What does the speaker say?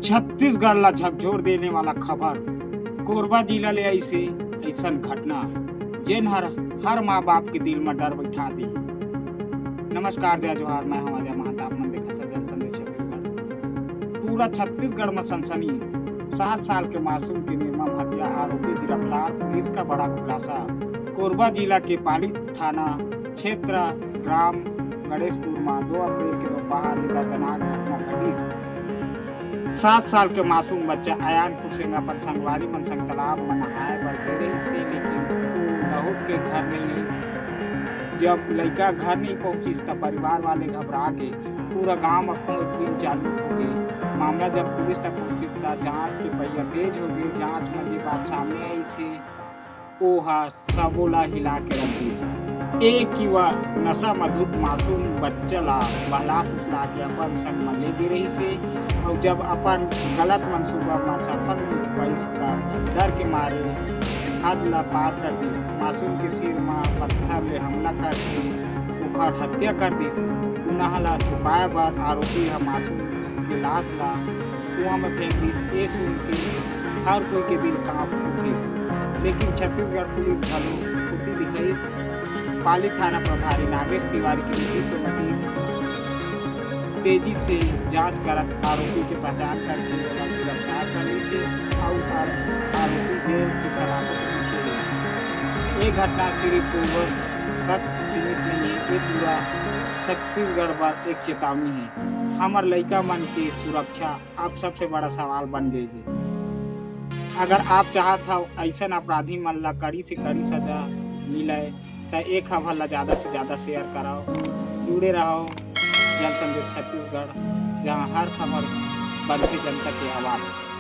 छत्तीसगढ़ ला झकझोर देने वाला खबर कोरबा जिला ले ऐसन घटना जेन हर माँ बाप के दिल में डर बैठा दी। नमस्कार जय जोहार, मैं हूं अजय महंत। आप मन देखा सजन संदेश छत्तीसगढ़। पूरा छत्तीसगढ़ में सनसनी। 7 साल के मासूम की निर्मम हत्या, आरोपी गिरफ्तार, पुलिस का बड़ा खुलासा। कोरबा जिला के पाली थाना क्षेत्र ग्राम गणेशपुर में 2 अप्रैल के दोपहर दर्दनाक घटना घटी। 7 साल के मासूम बच्चा अयान खुरसेंगा अपन संगवारी मन संग तालाब में नहाए बर गए रहिस, लेकिन बहुत के घर नहीं रहिस। जब लड़का घर नहीं पहुंचिस तब परिवार वाले घबरा के पूरा गांव में खोजबीन चालू हो गई। मामला जब पुलिस तक पहुंची तब जांच के पहिया तेज हो गई। जांच में ये बात सामने आई से ओहा सबोला हिला के रख दी। एक की वह नशा मधुत मासूम बच्चा ला बहला फुसला के अपन संग में ले गिर रही से, और जब अपन गलत मंसूबा में सफल नहीं पाइस तब डर के मारे हद ला पार कर दी। मासूम के सिर में पत्थर ले हमला कर दी, ओकर हत्या कर दी। गुनाह ला छुपाए बर आरोपी ह मासूम के लाश ला कुआं में फेंक दी। ये सुन के हर कोई के दिल कांप उठिस, लेकिन छत्तीसगढ़ पुलिस घलो फुर्ती दिखाइस। पाली थाना प्रभारी नागेश तिवारी के नेतृत्व में तेजी से जांच करत आरोपी की पहचान करके ओला गिरफ्तार करने से और आरोपी जेल की सलाखों के पीछे है। ये घटना सिर्फ पूर्व तक सीमित नहीं है, ये पूरा छत्तीसगढ़ पर एक चेतावनी है। हमार लड़का मन की सुरक्षा अब सबसे बड़ा सवाल बन गई है। अगर आप चाहत हो ऐसा अपराधी मन ला कड़ी से कड़ी सजा मिले तो एक खबर ला ज़्यादा से ज़्यादा शेयर कराओ। जुड़े रहो जन संदेश छत्तीसगढ़, जहाँ हर खबर बढ़ती जनता की आवाज़ है।